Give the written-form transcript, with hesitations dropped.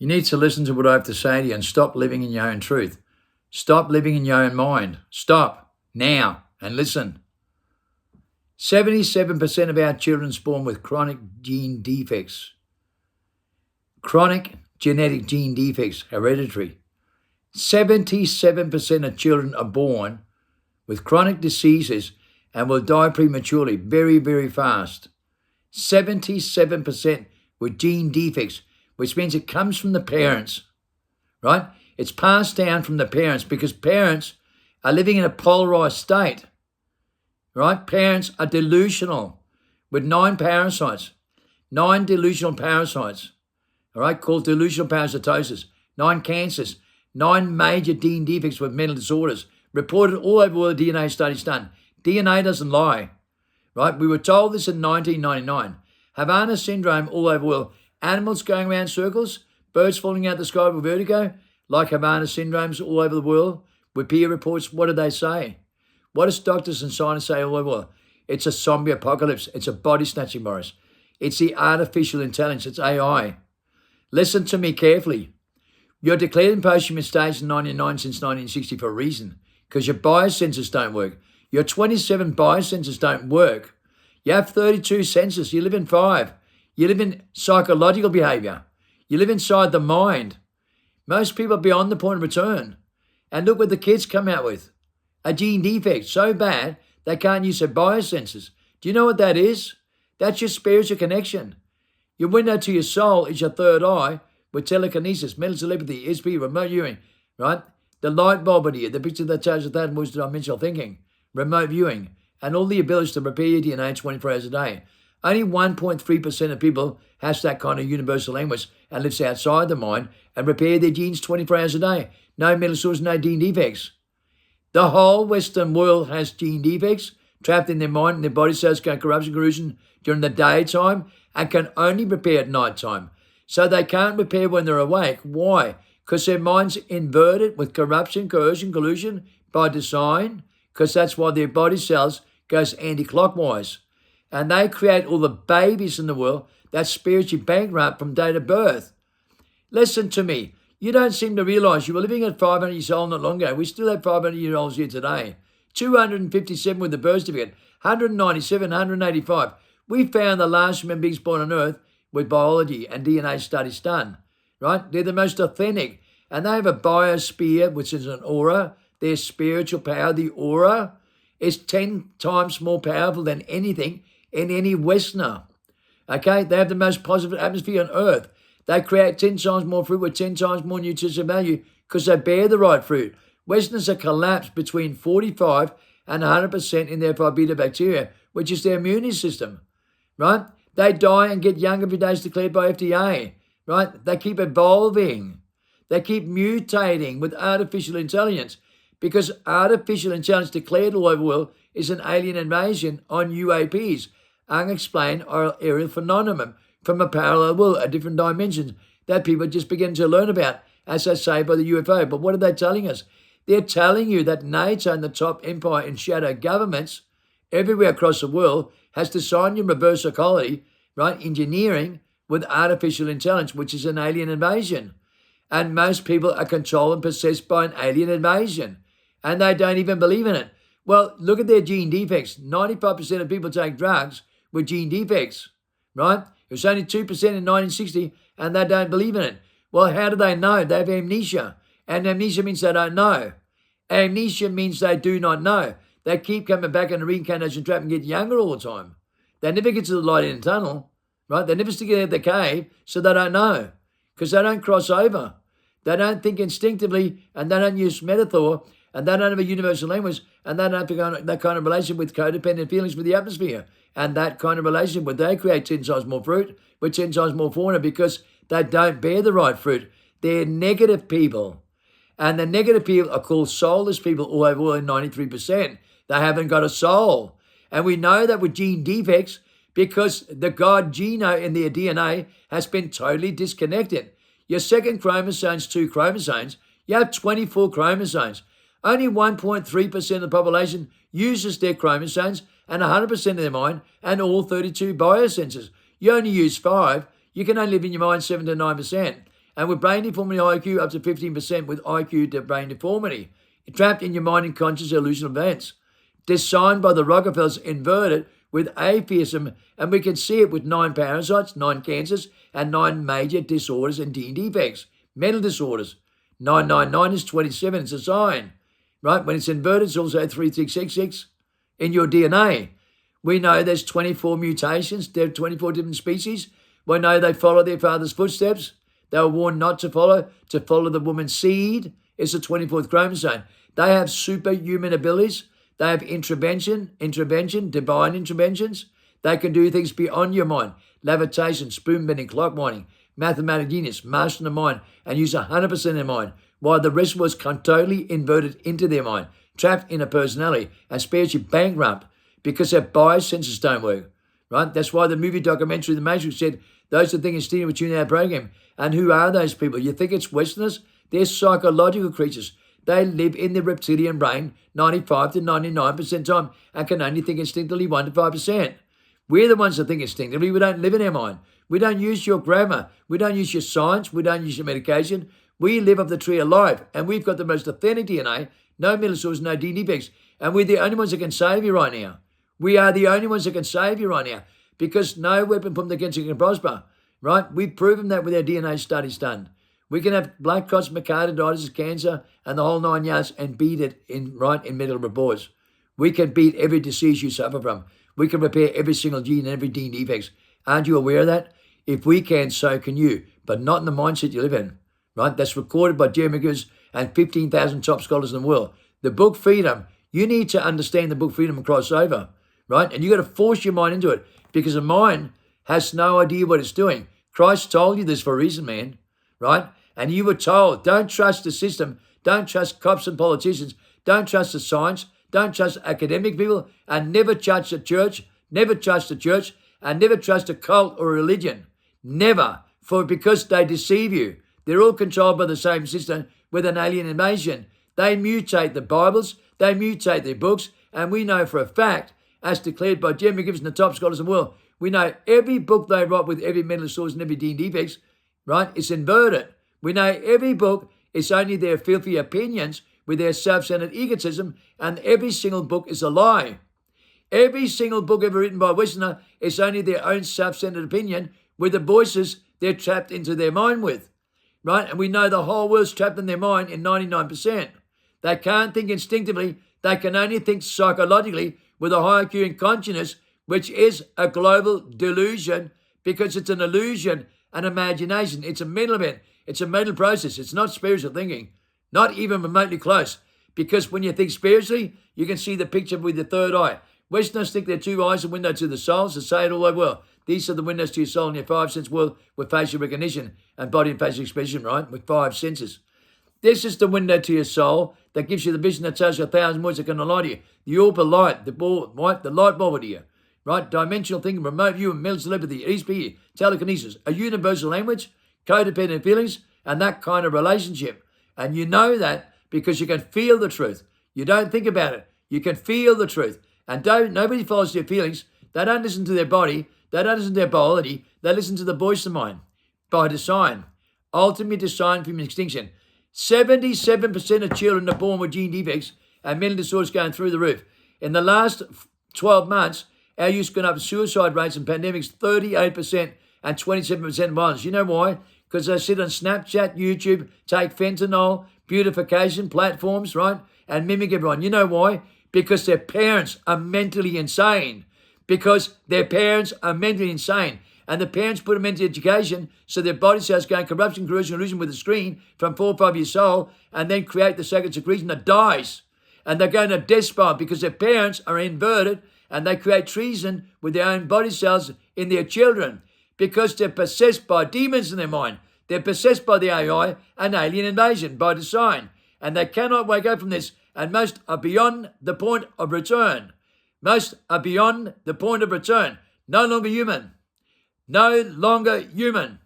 You need to listen to what I have to say to you and stop living in your own truth. Stop living in your own mind. Stop now and listen. 77% of our children are born with chronic gene defects. Chronic genetic gene defects, hereditary. 77% of children are born with chronic diseases and will die prematurely, very, very fast. 77% with gene defects, which means it comes from the parents, right? It's passed down from the parents because parents are living in a polarized state, right? Parents are delusional with 9 parasites, 9 delusional parasites, all right, called delusional parasitosis, 9 cancers, 9 major gene defects with mental disorders, reported all over the world, DNA studies done. DNA doesn't lie, right? We were told this in 1999. Havana syndrome all over the world. Animals going around circles, birds falling out the sky with vertigo, like Havana syndromes all over the world. With peer reports, what do they say? What does doctors and scientists say all over the world? It's a zombie apocalypse. It's a body snatching virus. It's the artificial intelligence. It's AI. Listen to me carefully. You're declared in posthumous stage in 99 since 1960 for a reason, because your biosensors don't work. Your 27 biosensors don't work. You have 32 senses. You live in 5. You live in psychological behavior. You live inside the mind. Most people are beyond the point of return. And look what the kids come out with. A gene defect so bad they can't use their biosensors. Do you know what that is? That's your spiritual connection. Your window to your soul is your third eye with telekinesis, mental telepathy, SP, remote viewing, right? The light bulb idea, the picture that tells you that multi-dimensional thinking, remote viewing, and all the abilities to repair your DNA 24 hours a day. Only 1.3% of people has that kind of universal language and lives outside the mind and repair their genes 24 hours a day. No mental disorders, no gene defects. The whole Western world has gene defects trapped in their mind and their body cells go corrosion during the daytime and can only repair at night time. So they can't repair when they're awake. Why? Because their mind's inverted with corruption, coercion, collusion by design, because that's why their body cells goes anti-clockwise. And they create all the babies in the world that's spiritually bankrupt from date of birth. Listen to me. You don't seem to realize you were living at 500 years old not long ago. We still have 500-year-olds here today. 257 with the birth certificate, 197, 185. We found the last human beings born on Earth with biology and DNA studies done, right? They're the most authentic. And they have a biosphere, which is an aura. Their spiritual power, the aura, is 10 times more powerful than anything in any Westerner. Okay? They have the most positive atmosphere on Earth. They create 10 times more fruit with 10 times more nutritional value because they bear the right fruit. Westerners are collapsed between 45 and 100% in their beta bacteria, which is their immunity system, right? They die and get younger every day, is declared by FDA, right? They keep evolving. They keep mutating with artificial intelligence because artificial intelligence declared all over the world is an alien invasion on UAPs, unexplained or aerial phenomenon from a parallel world, a different dimension that people just begin to learn about, as they say by the UFO. But what are they telling us? They're telling you that NATO and the top empire and shadow governments everywhere across the world has designed your reverse psychology, right, engineering with artificial intelligence, which is an alien invasion. And most people are controlled and possessed by an alien invasion. And they don't even believe in it. Well, look at their gene defects. 95% of people take drugs with gene defects, right? It was only 2% in 1960, and they don't believe in it. Well, how do they know? They have amnesia. And amnesia means they don't know. Amnesia means they do not know. They keep coming back in a reincarnation trap and get younger all the time. They never get to the light in the tunnel, right? They never stick out of the cave, so they don't know. Because they don't cross over. They don't think instinctively, and they don't use metaphor, and they don't have a universal language, and they don't have that kind of relationship with codependent feelings with the atmosphere. And that kind of relationship where they create 10 times more fruit with 10 times more fauna because they don't bear the right fruit. They're negative people. And the negative people are called soulless people all over the world, 93%. They haven't got a soul. And we know that with gene defects because the God genome in their DNA has been totally disconnected. Your second chromosome's 2 chromosomes. You have 24 chromosomes. Only 1.3% of the population uses their chromosomes and 100% of their mind and all 32 biosensors. You only use 5. You can only live in your mind 7 to 9%. And with brain deformity IQ up to 15% with IQ to brain deformity. Trapped in your mind in conscious illusion events. Designed by the Rockefellers, inverted with atheism, and we can see it with 9 parasites, 9 cancers, and 9 major disorders and gene defects, mental disorders. 999 is 27, it's a sign, right? When it's inverted, it's also 3666 in your DNA. We know there's 24 mutations, there are 24 different species. We know they follow their father's footsteps. They were warned not to follow the woman's seed. It's the 24th chromosome. They have superhuman abilities. They have intervention, divine interventions. They can do things beyond your mind. Levitation, spoon bending, clock winding, mathematical genius, mastering the mind, and use 100% of their mind, while the rest was totally inverted into their mind, trapped in a personality, and spiritually bankrupt because their biosenses don't work. Right? That's why the movie documentary The Matrix said, those are the things stealing within our program. And who are those people? You think it's Westerners? They're psychological creatures. They live in the reptilian brain 95 to 99% time and can only think instinctively 1 to 5%. We're the ones that think instinctively. We don't live in our mind. We don't use your grammar. We don't use your science. We don't use your medication. We live of the tree of life, and we've got the most authentic DNA, no mental disorders, no DNA defects, and we're the only ones that can save you right now. We are the only ones that can save you right now because no weapon formed against you can prosper, right? We've proven that with our DNA studies done. We can have blood clots, myocarditis, cancer, and the whole 9 yards and beat it in medical reports. We can beat every disease you suffer from. We can repair every single gene and every gene defects. Aren't you aware of that? If we can, so can you, but not in the mindset you live in, right? That's recorded by Jeremy Gibbs and 15,000 top scholars in the world. The book Freedom, you need to understand the book Freedom and cross over, right? And you got to force your mind into it because the mind has no idea what it's doing. Christ told you this for a reason, man, right? And you were told, don't trust the system, don't trust cops and politicians, don't trust the science, don't trust academic people, and never trust the church, and never trust a cult or a religion. Never, because they deceive you. They're all controlled by the same system with an alien invasion. They mutate the Bibles, they mutate their books, and we know for a fact, as declared by Jeremy Gibbs and the top scholars in the world, we know every book they write with every mental disorders and every DNA defects, right, it's inverted. We know every book is only their filthy opinions with their self-centered egotism, and every single book is a lie. Every single book ever written by a Westerner is only their own self-centered opinion with the voices they're trapped into their mind with, right? And we know the whole world's trapped in their mind in 99%. They can't think instinctively. They can only think psychologically with a higher IQ and consciousness, which is a global delusion because it's an illusion, an imagination. It's a mental event. It's a mental process. It's not spiritual thinking, not even remotely close. Because when you think spiritually, you can see the picture with the third eye. Westerners think they're 2 eyes, a window to the soul, so say it all over well. These are the windows to your soul in your 5 sense world with facial recognition and body and facial expression, right? With 5 senses. This is the window to your soul that gives you the vision that tells you 1,000 words that can lie to you. The orb light, the light bulb to you, right? Dimensional thinking, remote view, and mental telepathy, ESP, telekinesis, a universal language, codependent feelings, and that kind of relationship. And you know that because you can feel the truth. You don't think about it. You can feel the truth. And nobody follows their feelings. They don't listen to their body. They don't listen to their biology. They listen to the voice of mind by design. Ultimately designed from extinction. 77% of children are born with gene defects and mental disorders going through the roof. In the last 12 months, our youth's gone up suicide rates and pandemics 38% and 27% violence. You know why? Because they sit on Snapchat, YouTube, take fentanyl, beautification platforms, right? And mimic everyone. You know why? Because their parents are mentally insane. Because their parents are mentally insane. And the parents put them into education so their body cells gain corruption, corrosion, illusion with a screen from 4 or 5 years old and then create the sacred secretion that dies. And they're going to death spiral because their parents are inverted and they create treason with their own body cells in their children because they're possessed by demons in their mind. They're possessed by the AI and alien invasion by design. And they cannot wake up from this. And most are beyond the point of return. Most are beyond the point of return. No longer human. No longer human.